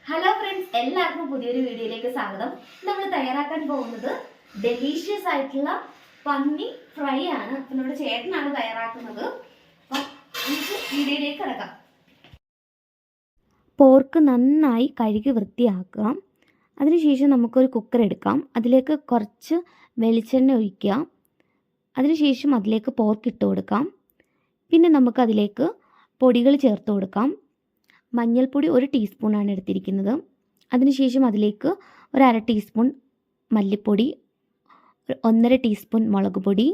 Hello friends, എല്ലാവർക്കും പുതിയൊരു വീഡിയോയിലേക്ക് സ്വാഗതം. നമ്മൾ തയ്യാറാക്കാൻ പോകുന്നത് ഡെലീഷ്യസ് ആയിട്ടുള്ള പന്നി ഫ്രൈ ആണ്. അപ്പം നമ്മുടെ ചേട്ടനാണ് തയ്യാറാക്കുന്നത്. അപ്പം നമുക്ക് വീഡിയോയിലേക്ക് കിടക്കാം. പോർക്ക് നന്നായി കഴുകി വൃത്തിയാക്കുക. അതിനുശേഷം നമുക്കൊരു കുക്കർ എടുക്കാം. അതിലേക്ക് കുറച്ച് വെളിച്ചെണ്ണ ഒഴിക്കുക. അതിനുശേഷം അതിലേക്ക് പോർക്ക് ഇട്ട് കൊടുക്കാം. പിന്നെ നമുക്കതിലേക്ക് പൊടികൾ ചേർത്ത് കൊടുക്കാം. മഞ്ഞൾപ്പൊടി 1 ടീസ്പൂണാണ് എടുത്തിരിക്കുന്നത്. അതിനുശേഷം അതിലേക്ക് 1/2 ടീസ്പൂൺ മല്ലിപ്പൊടി, 1.5 ടീസ്പൂൺ മുളക് പൊടി,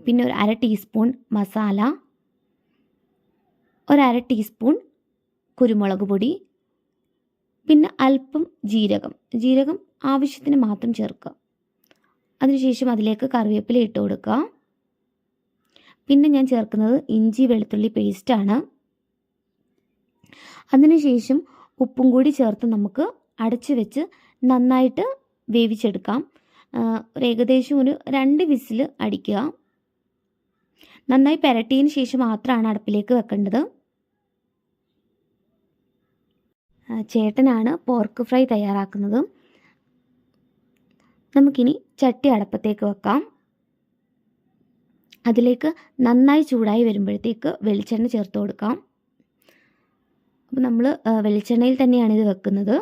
പിന്നെ 1/2 ടീസ്പൂൺ മസാല, 1/2 ടീസ്പൂൺ കുരുമുളക് പൊടി, പിന്നെ അല്പം ജീരകം ആവശ്യത്തിന് മാത്രം ചേർക്കുക. അതിനുശേഷം അതിലേക്ക് കറിവേപ്പില ഇട്ട് കൊടുക്കുക. പിന്നെ ഞാൻ ചേർക്കുന്നത് ഇഞ്ചി വെളുത്തുള്ളി പേസ്റ്റാണ്. അതിനുശേഷം ഉപ്പും കൂടി ചേർത്ത് നമുക്ക് അടച്ചു വെച്ച് നന്നായിട്ട് വേവിച്ചെടുക്കാം. ഏകദേശം ഒരു 2 വിസിൽ അടിക്കുക. നന്നായി പുരട്ടിയതിന് ശേഷം മാത്രമാണ് അടുപ്പിലേക്ക് വെക്കേണ്ടത്. ചേട്ടനാണ് പോർക്ക് ഫ്രൈ തയ്യാറാക്കുന്നത്. നമുക്കിനി ചട്ടി അടുപ്പത്തേക്ക് വെക്കാം. അതിലേക്ക് നന്നായി ചൂടായി വരുമ്പോഴത്തേക്ക് വെളിച്ചെണ്ണ ചേർത്ത് കൊടുക്കാം. അപ്പോൾ നമ്മൾ വെളിച്ചെണ്ണയിൽ തന്നെയാണ് ഇത് വെക്കുന്നത്.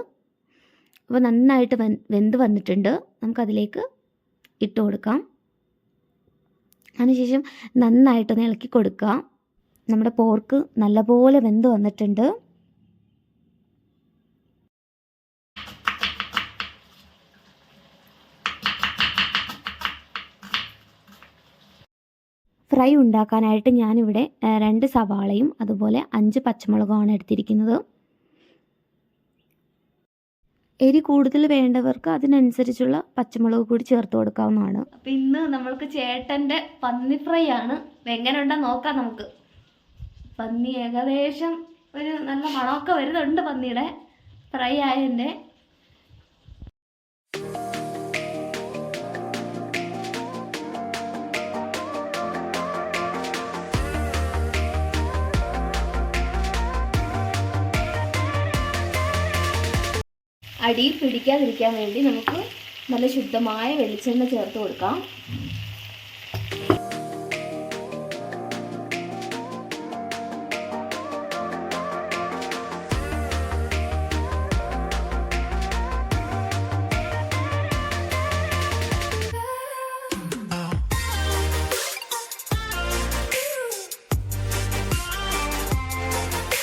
അപ്പോൾ നന്നായിട്ട് വെന്ത് വന്നിട്ടുണ്ട്. നമുക്കതിലേക്ക് ഇട്ട് കൊടുക്കാം. അതിനുശേഷം നന്നായിട്ടൊന്ന് ഇളക്കി കൊടുക്കുക. നമ്മുടെ പോർക്ക് നല്ലപോലെ വെന്ത് വന്നിട്ടുണ്ട്. ഫ്രൈ ഉണ്ടാക്കാനായിട്ട് ഞാനിവിടെ 2 സവാളയും അതുപോലെ 5 പച്ചമുളകുമാണ് എടുത്തിരിക്കുന്നത്. എരി കൂടുതൽ വേണ്ടവർക്ക് അതിനനുസരിച്ചുള്ള പച്ചമുളക് കൂടി ചേർത്ത് കൊടുക്കാവുന്നതാണ്. അപ്പം ഇന്ന് നമ്മൾക്ക് ചേട്ടൻ്റെ പന്നി ഫ്രൈ ആണ്. എങ്ങനെ ഉണ്ടെന്ന് നോക്കാം നമുക്ക്. പന്നി ഏകദേശം ഒരു നല്ല മണമൊക്കെ വരുന്നുണ്ട്. പന്നിയുടെ ഫ്രൈ ആയതിൻ്റെ അടിയിൽ പിടിക്കാതിരിക്കാൻ വേണ്ടി നമുക്ക് നല്ല ശുദ്ധമായ വെളിച്ചെണ്ണ ചേർത്ത് കൊടുക്കാം.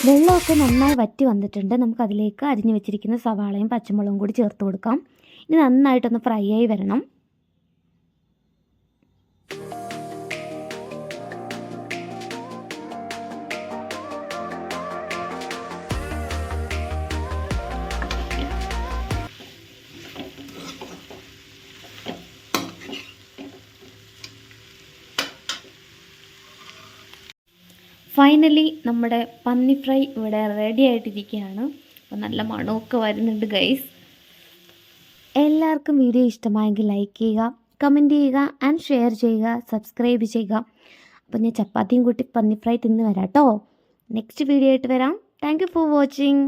വെള്ളമൊക്കെ നന്നായി വറ്റി വന്നിട്ടുണ്ട്. നമുക്കതിലേക്ക് അരിഞ്ഞു വെച്ചിരിക്കുന്ന സവാളയും പച്ചമുളകും കൂടി ചേർത്ത് കൊടുക്കാം. ഇനി നന്നായിട്ടൊന്ന് ഫ്രൈ ആയി വരണം. ഫൈനലി നമ്മുടെ പന്നി ഫ്രൈ ഇവിടെ റെഡി ആയിട്ടിരിക്കുകയാണ്. അപ്പോൾ നല്ല മണമൊക്കെ വരുന്നുണ്ട് ഗൈസ്. എല്ലാവർക്കും വീഡിയോ ഇഷ്ടമായെങ്കിൽ ലൈക്ക് ചെയ്യുക, കമൻറ്റ് ചെയ്യുക ആൻഡ് ഷെയർ ചെയ്യുക, സബ്സ്ക്രൈബ് ചെയ്യുക. അപ്പോൾ ഞാൻ ചപ്പാത്തിയും കൂട്ടി പന്നി ഫ്രൈ തിന്ന് വരാം കേട്ടോ. നെക്സ്റ്റ് വീഡിയോ ആയിട്ട് വരാം. Thank you for watching.